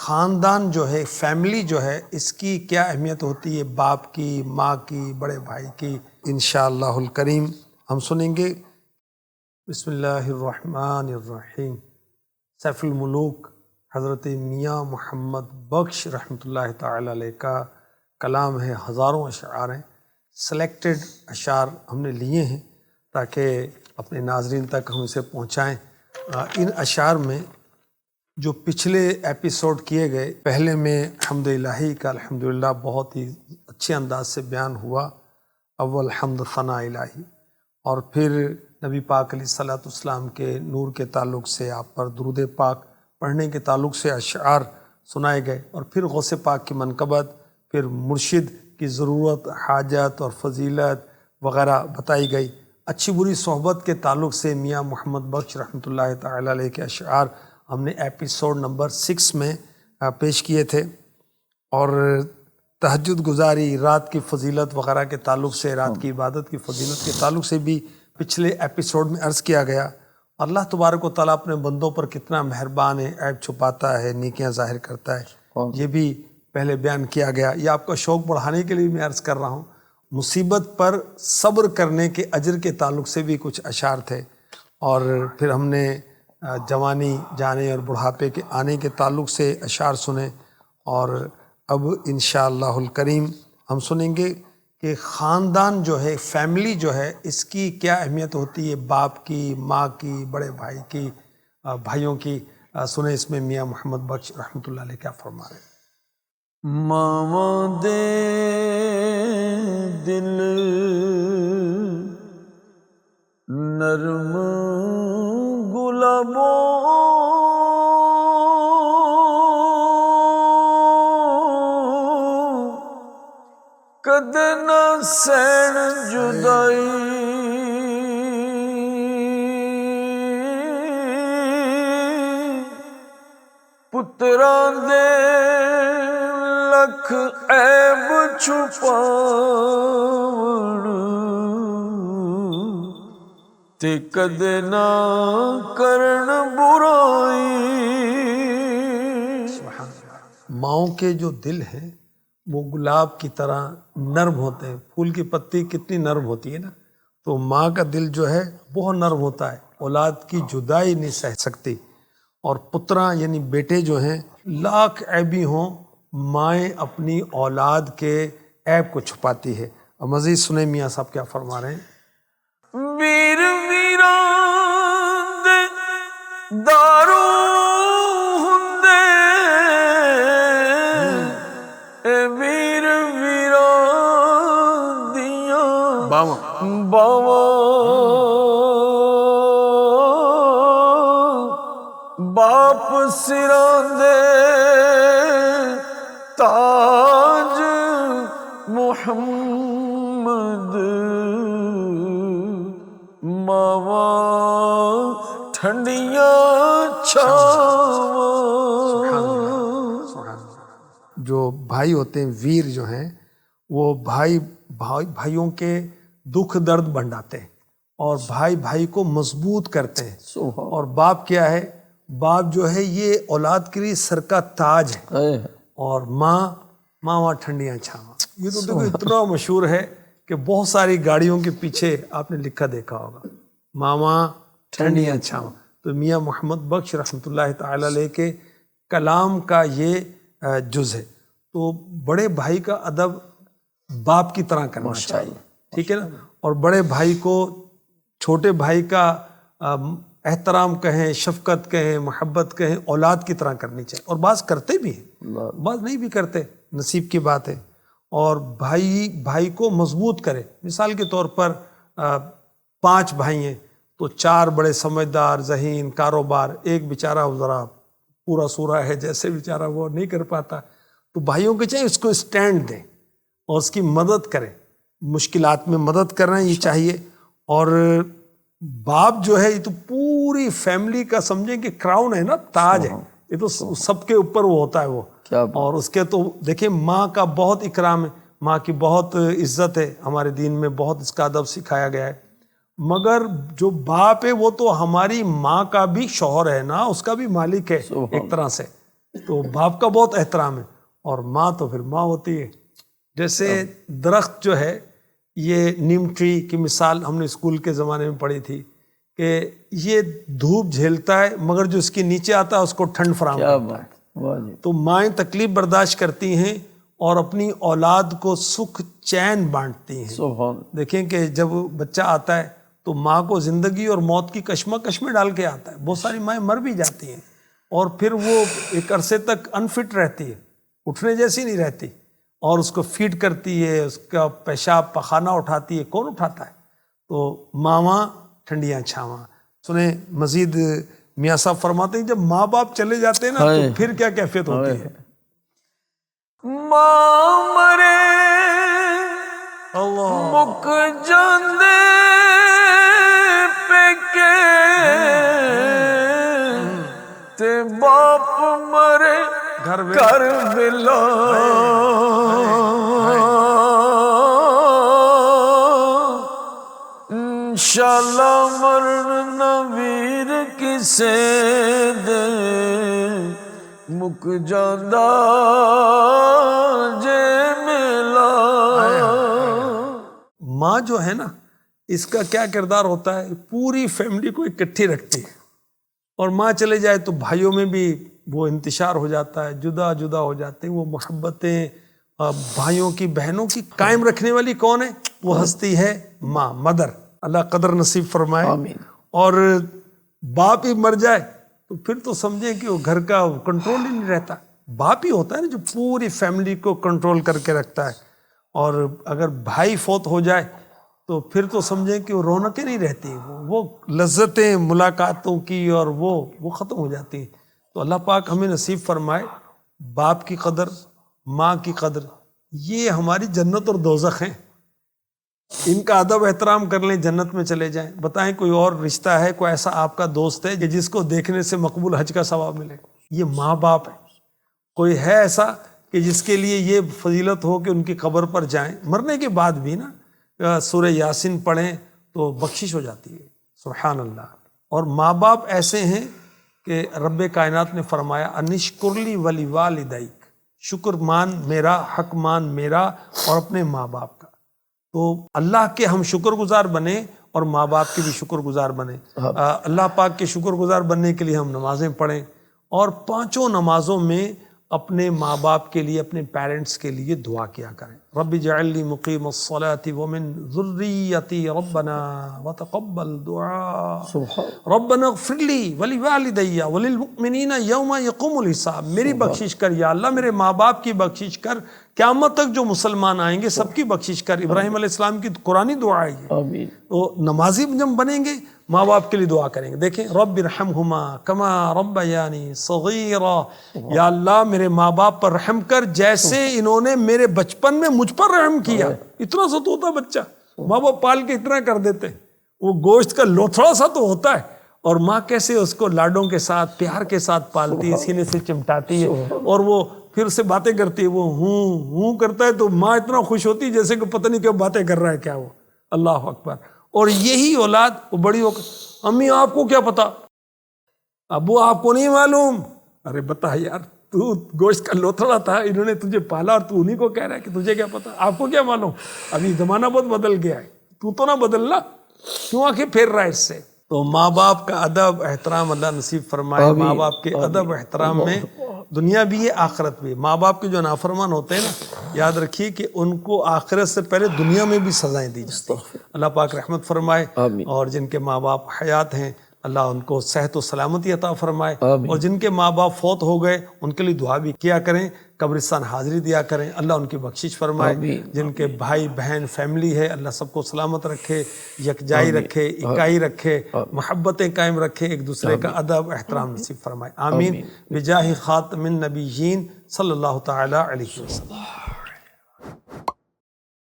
خاندان جو ہے، فیملی جو ہے، اس کی کیا اہمیت ہوتی ہے، باپ کی، ماں کی، بڑے بھائی کی، انشاءاللہ الکریم ہم سنیں گے۔ بسم اللہ الرحمن الرحیم۔ سیف الملوک حضرت میاں محمد بخش رحمۃ اللہ تعالی علیہ کا کلام ہے، ہزاروں اشعار ہیں، سلیکٹڈ اشعار ہم نے لیے ہیں تاکہ اپنے ناظرین تک ہم اسے پہنچائیں۔ ان اشعار میں جو پچھلے ایپیسوڈ کیے گئے، پہلے میں حمد الہی کا الحمدللہ بہت ہی اچھے انداز سے بیان ہوا، اول حمد ثنا الہی، اور پھر نبی پاک علیہ الصلوۃ والسلام کے نور کے تعلق سے آپ پر درود پاک پڑھنے کے تعلق سے اشعار سنائے گئے، اور پھر غوث پاک کی منقبت، پھر مرشد کی ضرورت، حاجت اور فضیلت وغیرہ بتائی گئی۔ اچھی بری صحبت کے تعلق سے میاں محمد بخش رحمۃ اللہ تعالی علیہ کے اشعار ہم نے ایپیسوڈ نمبر 6 میں پیش کیے تھے، اور تہجد گزاری، رات کی فضیلت وغیرہ کے تعلق سے، رات کی عبادت کی فضیلت کے تعلق سے بھی پچھلے ایپیسوڈ میں عرض کیا گیا۔ اللہ تبارک و تعالیٰ اپنے بندوں پر کتنا مہربان ہے، عیب چھپاتا ہے، نیکیاں ظاہر کرتا ہے، یہ بھی پہلے بیان کیا گیا۔ یہ آپ کا شوق بڑھانے کے لیے میں عرض کر رہا ہوں۔ مصیبت پر صبر کرنے کے اجر کے تعلق سے بھی کچھ اشعار تھے، اور پھر ہم نے جوانی جانے اور بڑھاپے کے آنے کے تعلق سے اشعار سنے، اور اب انشاءاللہ الکریم ہم سنیں گے کہ خاندان جو ہے، فیملی جو ہے، اس کی کیا اہمیت ہوتی ہے، باپ کی، ماں کی، بڑے بھائی کی، بھائیوں کی۔ سنیں اس میں میاں محمد بخش رحمۃ اللہ علیہ کیا فرما رہے ہیں۔ ماواں دے دل نرم گلابوں کدے نہ سین جدائی، پتراں دے لکھ عیب چھپاون تے کدے نہ کرن برائی۔ ماؤں کے جو دل ہیں وہ گلاب کی طرح نرم ہوتے ہیں۔ پھول کی پتی کتنی نرم ہوتی ہے نا، تو ماں کا دل جو ہے بہت نرم ہوتا ہے، اولاد کی جدائی نہیں سہ سکتی۔ اور پتراں یعنی بیٹے جو ہیں، لاکھ عیبی ہوں، مائیں اپنی اولاد کے عیب کو چھپاتی ہے۔ اور مزید سنیں میاں صاحب کیا فرما رہے ہیں۔ ویر ویران دے دارو ہندے، اے ویر ویران دیاں باواں، باپ سراں دے تاج محمد، ماواں ٹھنڈیاں چھاواں۔ جو بھائی ہوتے ہیں، ویر جو ہیں، وہ بھائیوں کے دکھ درد بنڈاتے ہیں، اور بھائی بھائی کو مضبوط کرتے ہیں۔ اور باپ کیا ہے؟ باپ جو ہے یہ اولاد کے لیے سر کا تاج ہے، اور ماں وہاں ٹھنڈیاں چھاواں۔ یہ تو دیکھو اتنا مشہور ہے کہ بہت ساری گاڑیوں کے پیچھے آپ نے لکھا دیکھا ہوگا، ماواں ٹھنڈیاں چھاواں۔ تو میاں محمد بخش رحمۃ اللہ تعالی علیہ کے کلام کا یہ جز ہے۔ تو بڑے بھائی کا ادب باپ کی طرح کرنا چاہیے، ٹھیک ہے نا، اور بڑے بھائی کو چھوٹے بھائی کا احترام کہیں، شفقت کہیں، محبت کہیں، اولاد کی طرح کرنی چاہیے۔ اور بعض کرتے بھی ہیں، بعض نہیں بھی کرتے، نصیب کی بات ہے۔ اور بھائی کو مضبوط کرے۔ مثال کے طور پر 5 بھائی ہیں تو 4 بڑے سمجھدار، ذہین، کاروبار، ایک بیچارہ ذرا پورا سورا ہے جیسے بیچارہ وہ نہیں کر پاتا، تو بھائیوں کے چاہیے اس کو اسٹینڈ دیں اور اس کی مدد کریں، مشکلات میں مدد کرنا یہ چاہیے۔ اور باپ جو ہے یہ تو پوری فیملی کا سمجھیں کہ کراؤن ہے نا، تاج ہے، یہ تو سب کے اوپر وہ ہوتا ہے وہ۔ اور اس کے تو دیکھیں ماں کا بہت اکرام ہے، ماں کی بہت عزت ہے، ہمارے دین میں بہت اس کا ادب سکھایا گیا ہے۔ مگر جو باپ ہے وہ تو ہماری ماں کا بھی شوہر ہے نا، اس کا بھی مالک ہے ایک طرح سے۔ تو باپ کا بہت احترام ہے، اور ماں تو پھر ماں ہوتی ہے. جیسے درخت جو ہے، یہ نیم ٹری کی مثال ہم نے اسکول کے زمانے میں پڑھی تھی کہ یہ دھوپ جھیلتا ہے مگر جو اس کے نیچے آتا ہے اس کو ٹھنڈ فراہم کرتا ہے. تو مائیں تکلیف برداشت کرتی ہیں اور اپنی اولاد کو سکھ چین بانٹتی ہیں. دیکھیں کہ جب بچہ آتا ہے تو ماں کو زندگی اور موت کی کشمکش میں ڈال کے آتا ہے. بہت ساری مائیں مر بھی جاتی ہیں اور پھر وہ ایک عرصے تک انفٹ رہتی ہے، اٹھنے جیسی نہیں رہتی، اور اس کو فیڈ کرتی ہے، اس کا پیشاب پخانہ اٹھاتی ہے. کون اٹھاتا ہے؟ تو ماواں ٹھنڈیاں چھاواں. سنیں مزید میاں صاحب فرماتے ہیں جب ماں باپ چلے جاتے ہیں نا تو پھر کیا کیفیت ہوتی ہے. ماں مرے مک جاندے پیکے تے باپ مرے گھر بلا. انشاءاللہ مرن نویر کسے دے مک جاندا جے ملا. ماں جو ہے نا، اس کا کیا کردار ہوتا ہے؟ پوری فیملی کو اکٹھی رکھتی ہے، اور ماں چلے جائے تو بھائیوں میں بھی وہ انتشار ہو جاتا ہے، جدا جدا ہو جاتے ہیں. وہ محبتیں بھائیوں کی بہنوں کی قائم رکھنے والی کون ہے؟ وہ ہستی ہے ماں، مدر. اللہ قدر نصیب فرمائے. اور باپ ہی مر جائے تو پھر تو سمجھیں کہ وہ گھر کا کنٹرول ہی نہیں رہتا. باپ ہی ہوتا ہے نا جو پوری فیملی کو کنٹرول کر کے رکھتا ہے. اور اگر بھائی فوت ہو جائے تو پھر تو سمجھیں کہ وہ رونقیں نہیں رہتی، وہ لذتیں ملاقاتوں کی اور وہ ختم ہو جاتی ہیں. تو اللہ پاک ہمیں نصیب فرمائے باپ کی قدر، ماں کی قدر. یہ ہماری جنت اور دوزخ ہیں. ان کا ادب احترام کر لیں، جنت میں چلے جائیں. بتائیں کوئی اور رشتہ ہے، کوئی ایسا آپ کا دوست ہے کہ جس کو دیکھنے سے مقبول حج کا ثواب ملے؟ یہ ماں باپ ہے. کوئی ہے ایسا کہ جس کے لیے یہ فضیلت ہو کہ ان کی قبر پر جائیں؟ مرنے کے بعد بھی نا سورہ یاسین پڑھیں تو بخشش ہو جاتی ہے. سبحان اللہ. اور ماں باپ ایسے ہیں کہ رب کائنات نے فرمایا انشکر لی ولی والدیک، شکر مان میرا، حق مان میرا اور اپنے ماں باپ کا. تو اللہ کے ہم شکر گزار بنیں اور ماں باپ کے بھی شکر گزار بنیں. اللہ پاک کے شکر گزار بننے کے لیے ہم نمازیں پڑھیں، اور 5 نمازوں میں اپنے ماں باپ کے لیے، اپنے پیرنٹس کے لیے دعا کیا کریں. رب اجعل لی مقیم الصلاۃ ومن ذریتی ربنا وتقبل دعاء ربنا اغفر لی ولوالدی وللمؤمنین یوم یقوم الحساب. میری بخشش کر یا اللہ، میرے ماں باپ کی بخشش کر، قیامت تک جو مسلمان آئیں گے سب کی بخشش کر. ابراہیم علیہ السلام کی قرآنی دعا ہے یہ. تو نمازی جب بنیں گے ماں باپ کے لیے دعا کریں گے. دیکھیں رب ارحمہما کما ربیانی صغیرا، یا اللہ میرے ماں باپ پر رحم کر جیسے انہوں نے میرے بچپن میں مجھ پر رحم کیا. اتنا سا تو ہوتا بچہ، ماں باپ پال کے اتنا کر دیتے. وہ گوشت کا لوتھڑا سا تو ہوتا ہے، اور ماں کیسے اس کو لاڈوں کے ساتھ پیار کے ساتھ پالتی ہے، سینے سے چمٹاتی ہے، اور وہ پھر سے باتیں کرتی ہے. وہ ہوں کرتا ہے تو ماں اتنا خوش ہوتی ہے جیسے کہ پتہ نہیں کیا باتیں کر رہا ہے کیا وہ. اللہ اکبر. اور یہی اولاد وہ بڑی ہو کر امی آپ کو کیا پتا، ابو آپ کو نہیں معلوم. ارے بتا یار، تو گوشت کا لوتھڑا تھا، انہوں نے تجھے پالا اور تو انہیں کو کہہ رہا ہے کہ تجھے کیا پتا، آپ کو کیا معلوم. ابھی زمانہ بہت بدل گیا ہے، تو نہ بدلنا، کیوں آنکھیں پھیر رہا ہے اس سے. تو ماں باپ کا ادب احترام اللہ نصیب فرمائے. ماں باپ کے ادب احترام میں دنیا بھی ہے آخرت بھی. ماں باپ کے جو نافرمان ہوتے ہیں نا، یاد رکھیے کہ ان کو آخرت سے پہلے دنیا میں بھی سزائیں دی جاتی ہیں. اللہ پاک رحمت فرمائے. اور جن کے ماں باپ حیات ہیں اللہ ان کو صحت و سلامتی عطا فرمائے. اور جن کے ماں باپ فوت ہو گئے ان کے لیے دعا بھی کیا کریں، قبرستان حاضری دیا کریں، اللہ ان کی بخشش فرمائے. جن کے بھائی بہن فیملی ہے اللہ سب کو سلامت رکھے، یکجائی رکھے، اکائی رکھے، محبتیں قائم رکھے، ایک دوسرے کا ادب احترام نصیب فرمائے. آمین بجاہ خاتم النبیین صلی اللہ تعالی علیہ وسلم.